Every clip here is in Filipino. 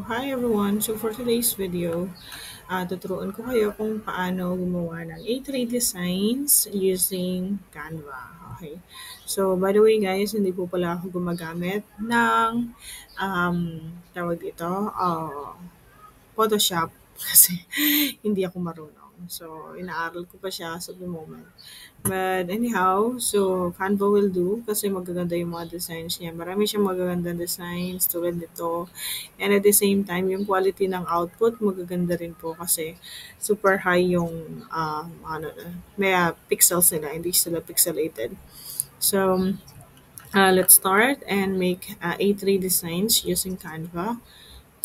Hi everyone. So for today's video, tuturuan ko kayo kung paano gumawa ng A3 designs using Canva. Okay. So by the way guys, hindi po pala ako gumagamit ng um, tawag dito, Photoshop kasi hindi ako marunong. So, inaaral ko pa siya as of the moment. But anyhow, so Canva will do kasi magaganda yung mga designs niya. Marami siyang magagandang designs tulad nito. And at the same time, yung quality ng output magaganda rin po kasi super high yung may pixels nila, hindi sila pixelated. So, let's start and make A3 designs using Canva.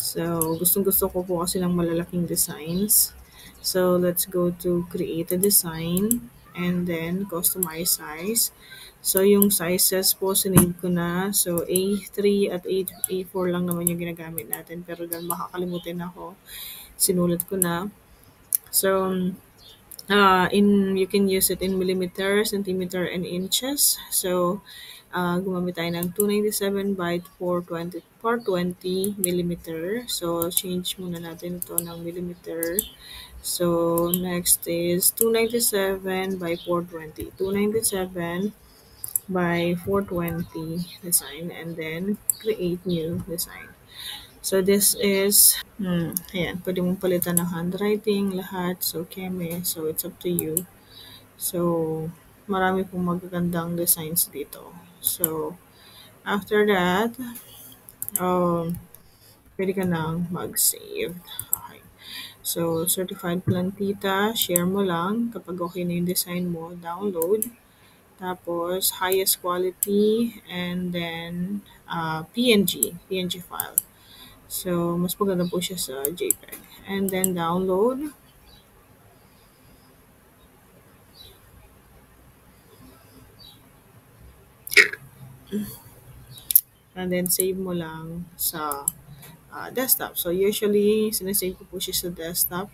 So, gustong-gusto ko po kasi ng malalaking designs. So, let's go to create a design and then customize size. So, yung sizes po, sinave ko na. So, A3 at A4 lang naman yung ginagamit natin. Pero dahil makakalimutin ako, sinulat ko na. So, you can use it in millimeter, centimeter, and inches. So, gumamit tayo ng 297 by 420 millimeter. So, change muna natin ito ng millimeter. So, next is 297 by 420. 297 by 420 design and then create new design. So, this is, ayan, pwede mong palitan ng handwriting, lahat. So, keme. So, it's up to you. So, marami pong magagandang designs dito. So, after that, um, pwede ka nang mag-save. Okay. So, certified plantita, share mo lang. Kapag okay na yung design mo, download. Tapos, highest quality, and then PNG file. So, mas maganda po siya sa JPEG. And then, download. And then, save mo lang sa desktop. So, usually, sinasave ko po siya sa desktop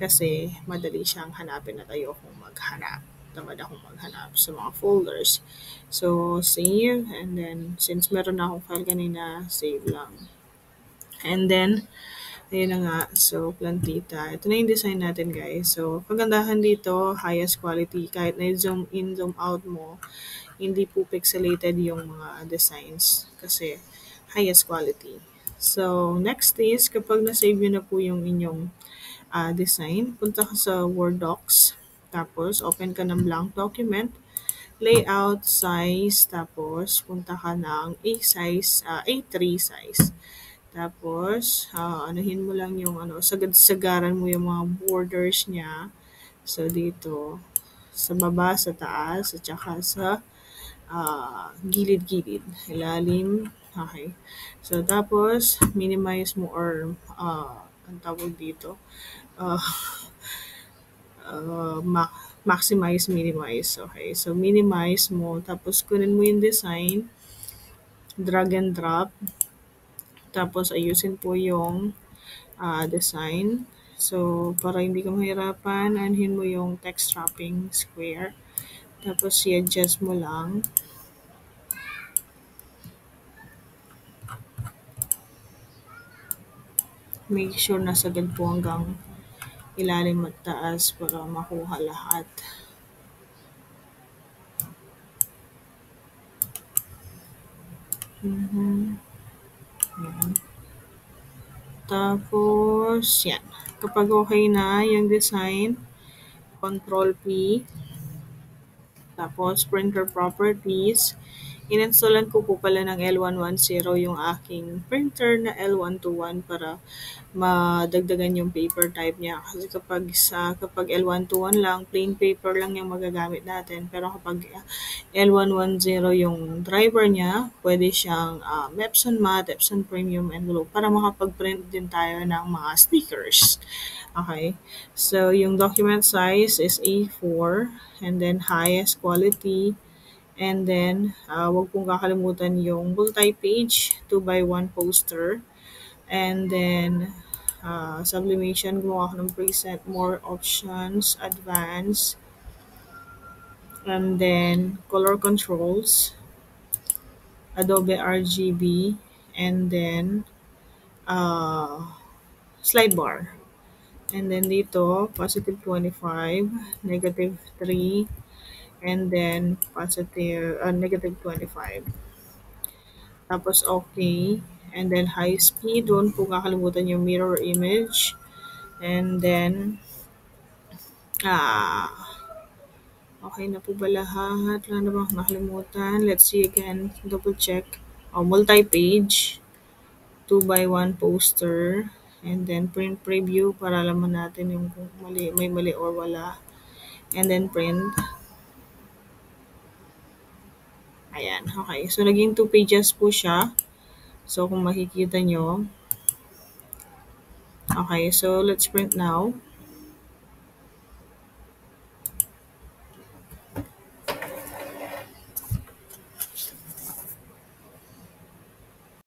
kasi madali siyang hanapin at ayokong maghanap. Tamad akong maghanap sa mga folders. So, save. And then, since meron na akong file kanina, save lang. And then, ayun na nga. So, plantita. Ito na yung design natin, guys. So, kagandahan dito, highest quality. Kahit na-zoom in, zoom out mo, hindi po pixelated yung mga designs kasi highest quality. So, next is, kapag na-save nyo na po yung inyong design, punta ka sa Word Docs. Tapos, open ka ng blank document, layout, size, tapos punta ka ng A3 size. Tapos, anuhin mo lang yung sagad-sagaran mo yung mga borders niya. So, dito, sa baba, sa taas, at saka sa gilid-gilid, ilalim. Okay. So, tapos, minimize mo or, ang tawag dito, uh, maximize, minimize. Okay. So, minimize mo. Tapos, kunin mo yung design, drag and drop. Tapos, ayusin po yung design. So, para hindi ka mahirapan, anhin mo yung text wrapping square. Tapos, i-adjust mo lang. Make sure na sagad po hanggang ilalim at taas para makuha lahat. Yan. Tapos, yan. Kapag okay na yung design, Control P, tapos printer properties, ininstalan ko po pala ng L110 yung aking printer na L121 para madagdagan yung paper type niya. Kasi kapag L121 lang, plain paper lang yung magagamit natin. Pero kapag L110 yung driver niya, pwede siyang Epson Matte, Epson Premium Envelope para makapag-print din tayo ng mga stickers. Okay. So, yung document size is A4 and then highest quality. And then, wag pong kakalimutan yung multi-page 2x1 poster. And then, sublimation, gumawa ako ng preset, more options, advanced. And then, color controls, Adobe RGB. And then, uh, slide bar. And then dito, positive 25, negative 3, and then negative 25. Tapos okay. And then high speed, doon po kakalimutan yung mirror image. And then, ah, okay na po ba lahat? Wala na bang nakalimutan? Let's see again. Double check. Oh, multi-page. 2 by 1 poster. And then print preview para alaman natin yung kung may mali or wala. And then print. Ayan. Okay. So, naging 2 pages po siya. So, kung makikita nyo. Okay. So, let's print now.